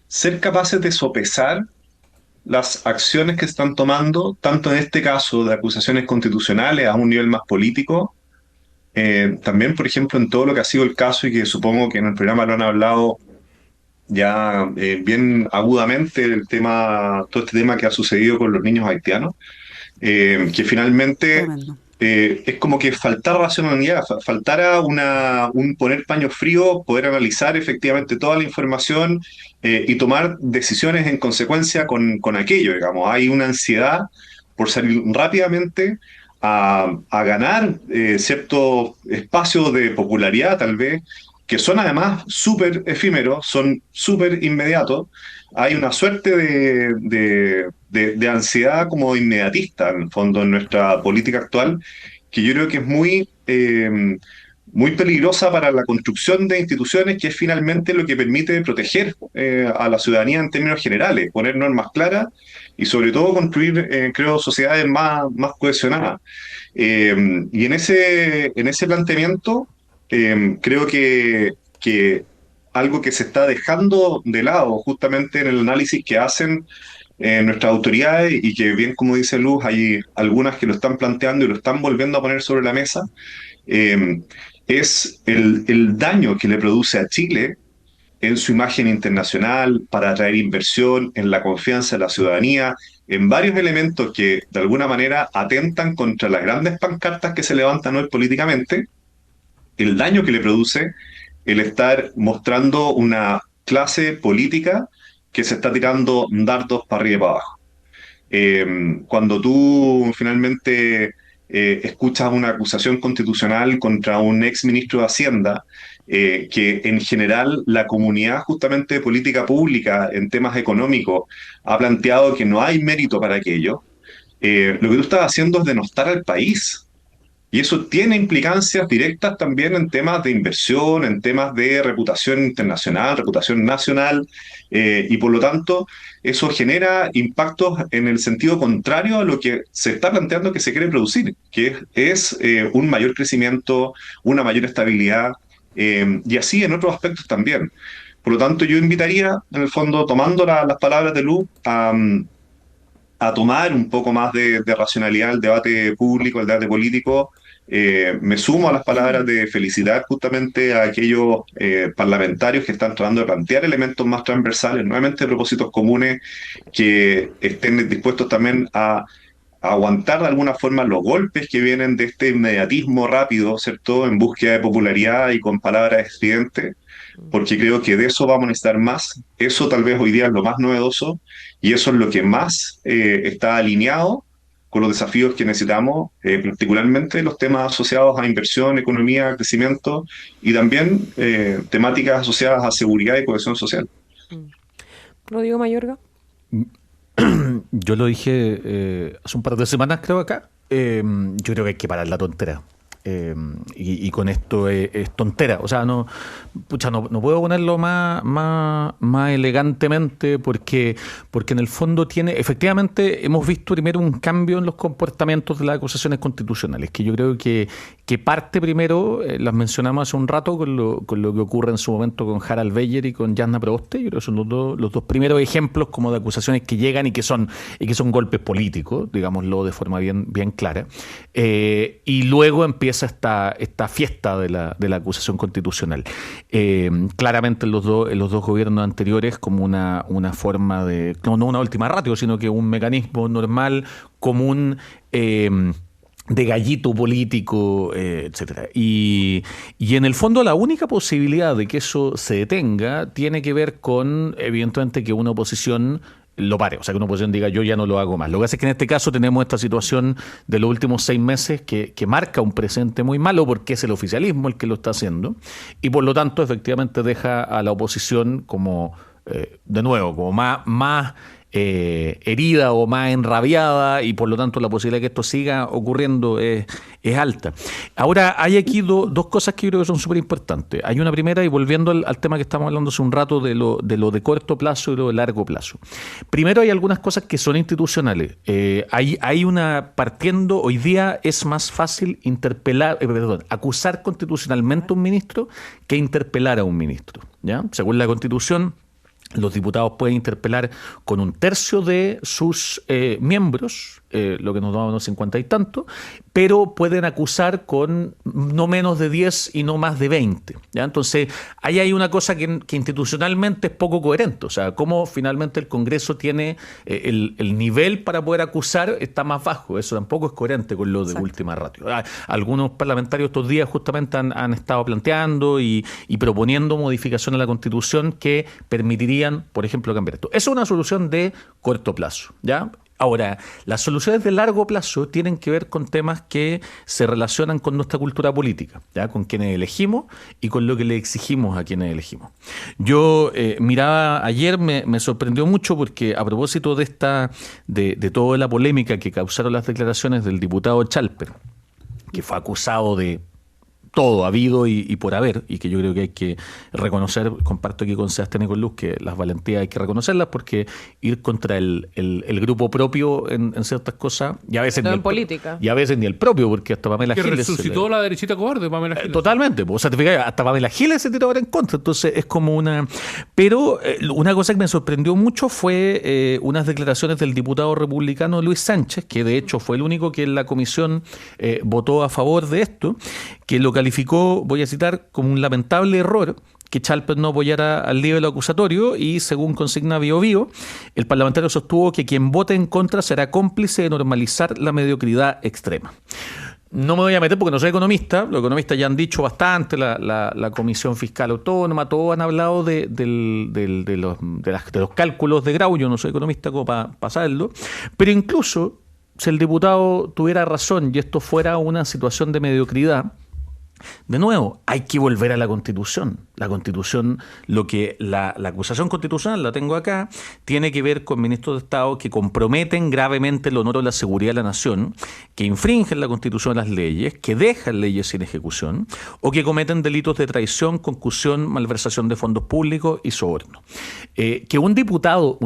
S7: ser capaces de sopesar las acciones que se están tomando, tanto en este caso de acusaciones constitucionales a un nivel más político, también, por ejemplo, en todo lo que ha sido el caso, y que supongo que en el programa lo han hablado ya bien agudamente, todo este tema que ha sucedido con los niños haitianos, que finalmente es como que faltara racionalidad, faltara un poner paño frío, poder analizar efectivamente toda la información y tomar decisiones en consecuencia con aquello, digamos. Hay una ansiedad por salir rápidamente a ganar ciertos espacios de popularidad, tal vez, que son además súper efímeros, son súper inmediatos. Hay una suerte de ansiedad como inmediatista, en el fondo, en nuestra política actual, que yo creo que es muy peligrosa para la construcción de instituciones, que es finalmente lo que permite proteger a la ciudadanía en términos generales, poner normas claras y sobre todo construir, creo, sociedades más cohesionadas. Y en ese planteamiento, creo que algo que se está dejando de lado justamente en el análisis que hacen nuestras autoridades, y que bien como dice Luz, hay algunas que lo están planteando y lo están volviendo a poner sobre la mesa, es el daño que le produce a Chile en su imagen internacional, para atraer inversión, en la confianza de la ciudadanía, en varios elementos que de alguna manera atentan contra las grandes pancartas que se levantan hoy políticamente, el daño que le produce el estar mostrando una clase política que se está tirando dardos para arriba y para abajo. Cuando tú finalmente escuchas una acusación constitucional contra un ex ministro de Hacienda, que en general la comunidad justamente de política pública en temas económicos ha planteado que no hay mérito para aquello, lo que tú estás haciendo es denostar al país. Y eso tiene implicancias directas también en temas de inversión, en temas de reputación internacional, reputación nacional, y por lo tanto eso genera impactos en el sentido contrario a lo que se está planteando que se quiere producir, que es un mayor crecimiento, una mayor estabilidad, y así en otros aspectos también. Por lo tanto, yo invitaría, en el fondo, tomando las palabras de Luz, a tomar un poco más de racionalidad el debate público, el debate político. Me sumo a las palabras de felicitar justamente a aquellos parlamentarios que están tratando de plantear elementos más transversales, nuevamente propósitos comunes, que estén dispuestos también a aguantar de alguna forma los golpes que vienen de este inmediatismo rápido, ¿cierto?, en búsqueda de popularidad y con palabras estridentes, porque creo que de eso vamos a necesitar más. Eso tal vez hoy día es lo más novedoso y eso es lo que más está alineado con los desafíos que necesitamos, particularmente los temas asociados a inversión, economía, crecimiento y también temáticas asociadas a seguridad y cohesión social.
S3: Rodrigo Mayorga.
S5: Yo lo dije hace un par de semanas, creo, acá. Yo creo que hay que parar la tontera. Y con esto es tontera. O sea, no puedo ponerlo más elegantemente porque en el fondo efectivamente hemos visto primero un cambio en los comportamientos de las acusaciones constitucionales, que yo creo que parte primero, las mencionamos hace un rato, con lo que ocurre en su momento con Harald Beyer y con Jasna Proboste. Yo creo que son los dos primeros ejemplos como de acusaciones que llegan y que son golpes políticos, digámoslo de forma bien clara. Y luego empieza esta fiesta de la acusación constitucional. Claramente en los dos gobiernos anteriores como una forma de, no una última ratio, sino que un mecanismo normal, común, de gallito político, etcétera. Y en el fondo la única posibilidad de que eso se detenga tiene que ver con, evidentemente, que una oposición lo pare, o sea, que una oposición diga yo ya no lo hago más. Lo que pasa es que en este caso tenemos esta situación de los últimos 6 meses que marca un presente muy malo porque es el oficialismo el que lo está haciendo y por lo tanto efectivamente deja a la oposición como, de nuevo, como más herida o más enrabiada y por lo tanto la posibilidad de que esto siga ocurriendo es alta. Ahora hay aquí dos cosas que yo creo que son súper importantes. Hay una primera, y volviendo al tema que estamos hablando hace un rato de lo de corto plazo y lo de largo plazo. Primero hay algunas cosas que son institucionales. Hay una, partiendo, hoy día es más fácil acusar constitucionalmente a un ministro que interpelar a un ministro, ¿ya? Según la Constitución, los diputados pueden interpelar con 1/3 de sus miembros, lo que nos da unos 50 y tanto, pero pueden acusar con no menos de 10 y no más de 20. ¿Ya? Entonces, ahí hay una cosa que institucionalmente es poco coherente. O sea, cómo finalmente el Congreso tiene el nivel para poder acusar está más bajo. Eso tampoco es coherente con lo de última ratio. Algunos parlamentarios estos días justamente han estado planteando y proponiendo modificaciones a la Constitución que permitirían, por ejemplo, cambiar esto. Eso es una solución de corto plazo, ¿ya? Ahora, las soluciones de largo plazo tienen que ver con temas que se relacionan con nuestra cultura política, ¿ya? Con quienes elegimos y con lo que le exigimos a quienes elegimos. Yo miraba ayer, me sorprendió mucho porque a propósito de toda la polémica que causaron las declaraciones del diputado Chalper, que fue acusado de todo habido y por haber, y que yo creo que hay que reconocer, comparto aquí con Sebastián y con Luz, que las valentías hay que reconocerlas porque ir contra el grupo propio en ciertas cosas, y a veces
S3: no en política.
S5: Y a veces ni el propio, porque hasta Pamela
S6: que
S5: Giles
S6: resucitó la derechita cobarde, Pamela Giles.
S5: Totalmente, o sea, hasta Pamela Giles se tiró ahora en contra, entonces es como una... Pero una cosa que me sorprendió mucho fue unas declaraciones del diputado republicano Luis Sánchez, que de hecho fue el único que en la comisión votó a favor de esto, que lo calificó, voy a citar, como un lamentable error que Chalper no apoyara al nivel acusatorio y, según consigna Biobío, el parlamentario sostuvo que quien vote en contra será cómplice de normalizar la mediocridad extrema. No me voy a meter porque no soy economista, los economistas ya han dicho bastante, la Comisión Fiscal Autónoma, todos han hablado de los cálculos de Grau, yo no soy economista como para pasarlo, pero incluso si el diputado tuviera razón y esto fuera una situación de mediocridad, de nuevo, hay que volver a la Constitución. La Constitución, la acusación constitucional, la tengo acá, tiene que ver con ministros de Estado que comprometen gravemente el honor o la seguridad de la nación, que infringen la Constitución y las leyes, que dejan leyes sin ejecución o que cometen delitos de traición, concusión, malversación de fondos públicos y soborno. Que un diputado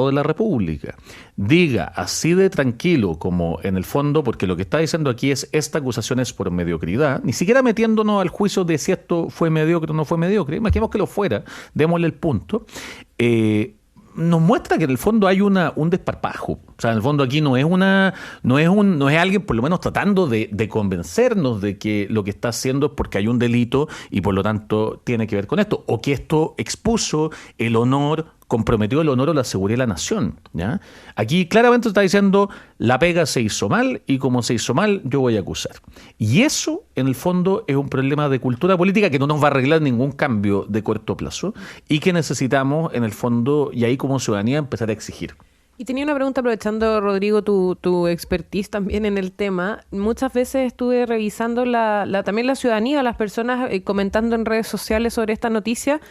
S5: de la República diga así de tranquilo como en el fondo, porque lo que está diciendo aquí es esta acusación es por mediocridad, ni siquiera metiéndonos al juicio de si esto fue mediocre o no fue mediocre, imaginemos que lo fuera, démosle el punto, nos muestra que en el fondo hay un desparpajo. O sea, en el fondo aquí no es alguien por lo menos tratando de convencernos de que lo que está haciendo es porque hay un delito y por lo tanto tiene que ver con esto, o que esto comprometió el honor o la seguridad de la nación, ¿ya? Aquí claramente está diciendo, la pega se hizo mal y como se hizo mal, yo voy a acusar. Y eso, en el fondo, es un problema de cultura política que no nos va a arreglar ningún cambio de corto plazo y que necesitamos, en el fondo, y ahí como ciudadanía, empezar a exigir.
S3: Y tenía una pregunta, aprovechando, Rodrigo, tu expertise también en el tema. Muchas veces estuve revisando también la ciudadanía, las personas comentando en redes sociales sobre esta noticia.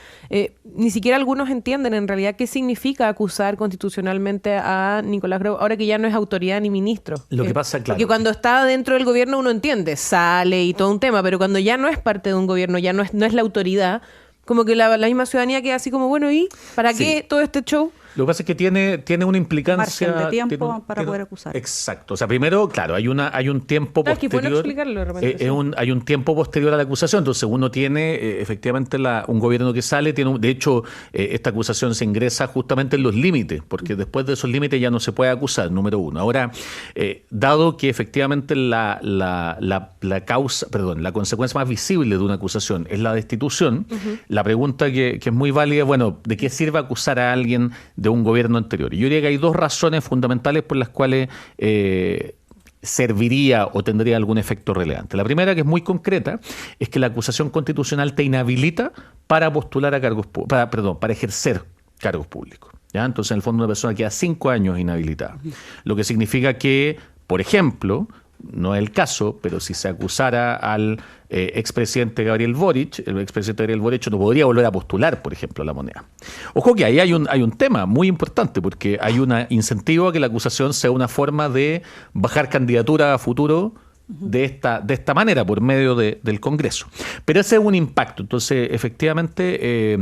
S3: Ni siquiera algunos entienden en realidad qué significa acusar constitucionalmente a Nicolás Grau, ahora que ya no es autoridad ni ministro.
S5: Lo que pasa, claro.
S3: Porque cuando está dentro del gobierno uno entiende, sale y todo un tema, pero cuando ya no es parte de un gobierno, ya no es la autoridad, como que la misma ciudadanía queda así como, bueno, ¿y para qué todo este show?
S5: Lo que pasa es que tiene una implicancia...
S4: Margen de tiempo para poder acusar.
S5: Exacto. O sea, primero, claro, hay un tiempo posterior...
S3: Es que bueno explicarlo de repente.
S5: Hay un tiempo posterior a la acusación. Entonces uno tiene efectivamente un gobierno que sale. De hecho, esta acusación se ingresa justamente en los límites, porque después de esos límites ya no se puede acusar, número uno. Ahora, dado que efectivamente la consecuencia más visible de una acusación es la destitución, la pregunta que es muy válida, bueno, ¿de qué sirve acusar a alguien de un gobierno anterior? Y yo diría que hay dos razones fundamentales por las cuales serviría o tendría algún efecto relevante. La primera, que es muy concreta, es que la acusación constitucional te inhabilita para postular a para ejercer cargos públicos, ¿ya? Entonces, en el fondo, una persona queda 5 años inhabilitada. Lo que significa que, por ejemplo, no es el caso, pero si se acusara al expresidente Gabriel Boric, el expresidente Gabriel Boric no podría volver a postular, por ejemplo, a la moneda. Ojo que ahí hay un tema muy importante, porque hay un incentivo a que la acusación sea una forma de bajar candidatura a futuro de esta manera, por medio del Congreso. Pero ese es un impacto. Entonces, efectivamente...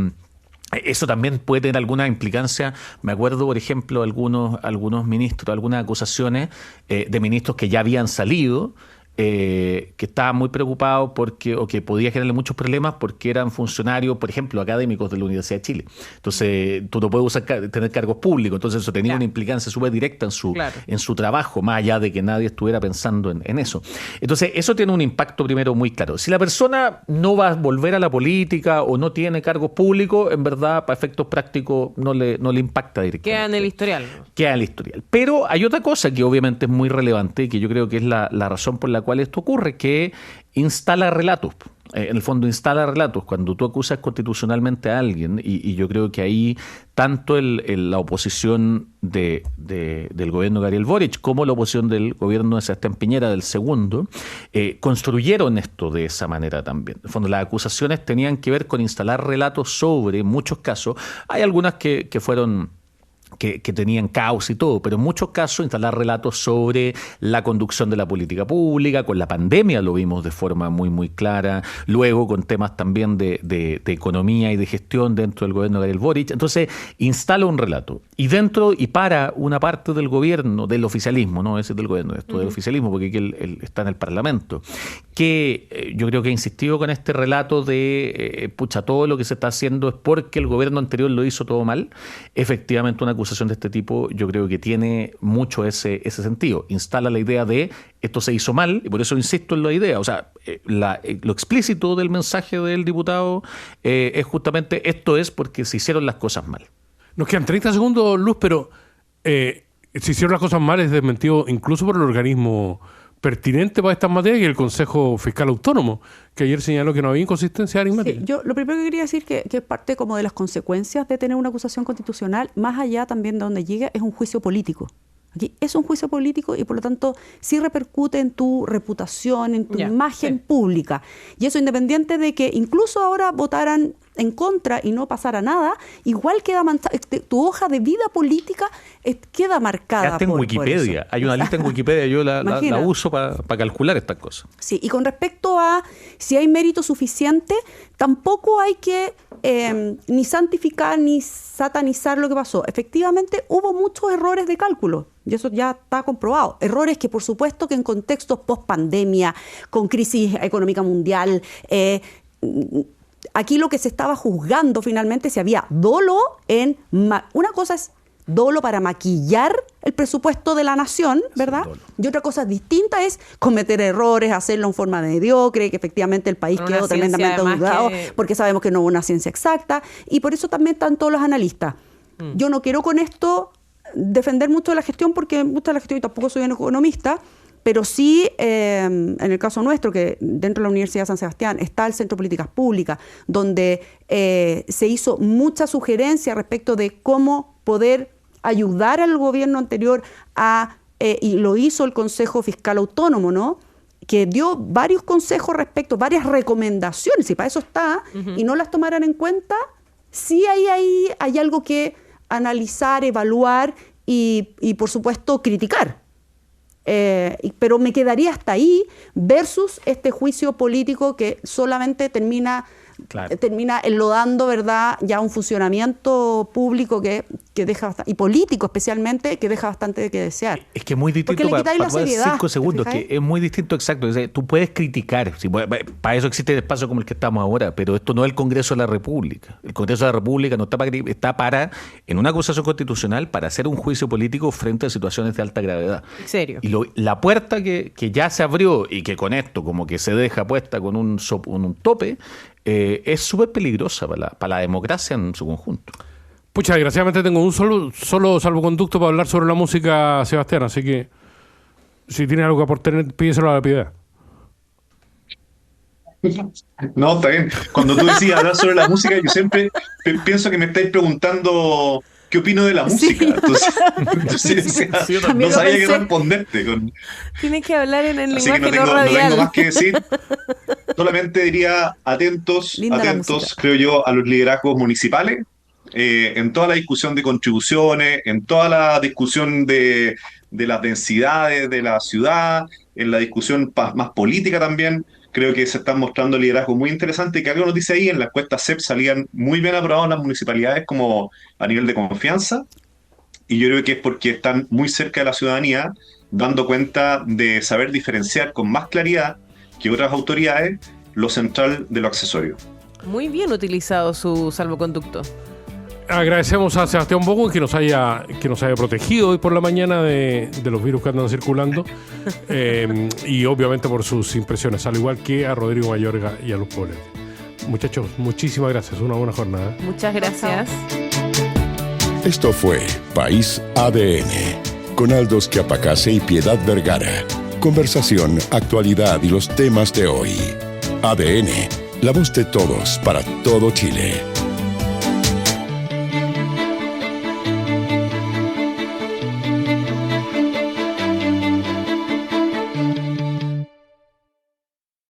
S5: eso también puede tener alguna implicancia. Me acuerdo, por ejemplo, algunos ministros, algunas acusaciones de ministros que ya habían salido, que estaban muy preocupados o que podía generarle muchos problemas porque eran funcionarios, por ejemplo, académicos de la Universidad de Chile. Entonces, tú no puedes tener cargos públicos. Entonces, eso tenía una implicancia súper directa en su trabajo, más allá de que nadie estuviera pensando en eso. Entonces, eso tiene un impacto primero muy claro. Si la persona no va a volver a la política o no tiene cargos públicos, en verdad, para efectos prácticos, no le impacta directamente.
S3: Queda en el historial.
S5: Queda en el historial. Pero hay otra cosa que obviamente es muy relevante y que yo creo que es la razón por la cual esto ocurre, que instala relatos. En el fondo instala relatos. Cuando tú acusas constitucionalmente a alguien, y yo creo que ahí tanto la oposición del gobierno de Gabriel Boric como la oposición del gobierno de Sebastián Piñera, del segundo, construyeron esto de esa manera también. En el fondo, las acusaciones tenían que ver con instalar relatos sobre, en muchos casos, hay algunas que fueron... Que tenían caos y todo, pero en muchos casos instalar relatos sobre la conducción de la política pública. Con la pandemia lo vimos de forma muy, muy clara, luego con temas también de economía y de gestión dentro del gobierno de Gabriel Boric. Entonces instala un relato y para una parte del gobierno, del oficialismo, no ese del gobierno, esto del oficialismo, porque aquí él está en el Parlamento, que yo creo que ha insistido con este relato de todo lo que se está haciendo es porque el gobierno anterior lo hizo todo mal. Efectivamente, una acusación de este tipo yo creo que tiene mucho ese sentido. Instala la idea de esto se hizo mal, y por eso insisto en la idea. O sea, lo explícito del mensaje del diputado es justamente esto es porque se hicieron las cosas mal.
S6: Nos quedan 30 segundos, Luz, pero se hicieron las cosas mal, es desmentido incluso por el organismo pertinente para estas materias y el Consejo Fiscal Autónomo, que ayer señaló que no había inconsistencia aritmética.
S4: Sí, yo lo primero que quería decir que es parte como de las consecuencias de tener una acusación constitucional, más allá también de donde llega, es un juicio político. Aquí es un juicio político y por lo tanto sí repercute en tu reputación, en tu imagen pública. Y eso independiente de que incluso ahora votaran en contra y no pasara nada, igual queda tu hoja de vida política queda marcada.
S5: Hasta en Wikipedia. Hay una lista en Wikipedia, yo la uso para calcular estas cosas.
S4: Sí, y con respecto a si hay mérito suficiente, tampoco hay que ni santificar ni satanizar lo que pasó. Efectivamente, hubo muchos errores de cálculo. Y eso ya está comprobado. Errores que, por supuesto, que en contextos post-pandemia, con crisis económica mundial, aquí lo que se estaba juzgando finalmente si había dolo una cosa es dolo para maquillar el presupuesto de la nación, ¿verdad? Sí, y otra cosa distinta es cometer errores, hacerlo en forma mediocre, que efectivamente el país quedó tremendamente endeudado, porque sabemos que no hubo una ciencia exacta, y por eso también están todos los analistas. Yo no quiero con esto defender mucho de la gestión, porque me gusta la gestión y tampoco soy un economista, pero sí, en el caso nuestro, que dentro de la Universidad de San Sebastián está el Centro de Políticas Públicas, donde se hizo mucha sugerencia respecto de cómo poder ayudar al gobierno anterior y lo hizo el Consejo Fiscal Autónomo, ¿no? Que dio varios consejos respecto, varias recomendaciones, y para eso está, y no las tomaran en cuenta, sí hay algo que analizar, evaluar y por supuesto, criticar. Pero me quedaría hasta ahí versus este juicio político que solamente termina enlodando, ¿verdad?, ya un funcionamiento público que deja bastante, y político especialmente, que deja bastante que desear.
S5: Es que es muy distinto, para 5 segundos, que es muy distinto, exacto. Tú puedes criticar, para eso existe el espacio como el que estamos ahora, pero esto no es el Congreso de la República. El Congreso de la República no está para, en una acusación constitucional, para hacer un juicio político frente a situaciones de alta gravedad.
S3: ¿En serio?
S5: Y la puerta que ya se abrió y que con esto como que se deja puesta con un tope, es súper peligrosa para la democracia en su conjunto.
S6: Pucha, desgraciadamente tengo un solo salvoconducto para hablar sobre la música, Sebastián, así que si tienes algo que aportar, pídeselo a la Piedad.
S7: No, está bien. Cuando tú decías hablar sobre la música, yo siempre pienso que me estáis preguntando qué opino de la música. Entonces no sabía qué responderte.
S3: Tienes que hablar en el
S7: así
S3: lenguaje
S7: que no
S3: radial.
S7: tengo más que decir. Solamente diría atentos, creo yo, a los liderazgos municipales, en toda la discusión de contribuciones, en toda la discusión de las densidades de la ciudad, en la discusión más política también. Creo que se están mostrando liderazgos muy interesantes, que algo nos dice ahí, en la encuesta CEP salían muy bien aprobados las municipalidades como a nivel de confianza, y yo creo que es porque están muy cerca de la ciudadanía, dando cuenta de saber diferenciar con más claridad que otras autoridades lo central de lo accesorio.
S3: Muy bien utilizado su salvoconducto.
S6: Agradecemos a Sebastián Bogo que nos haya protegido hoy por la mañana de los virus que andan circulando y obviamente por sus impresiones, al igual que a Rodrigo Mayorga y a Luz Poblete. Muchachos, muchísimas gracias, una buena jornada.
S3: Muchas gracias.
S2: Esto fue País ADN, con Aldos Quiapacase y Piedad Vergara. Conversación, actualidad y los temas de hoy. ADN, la voz de todos para todo Chile.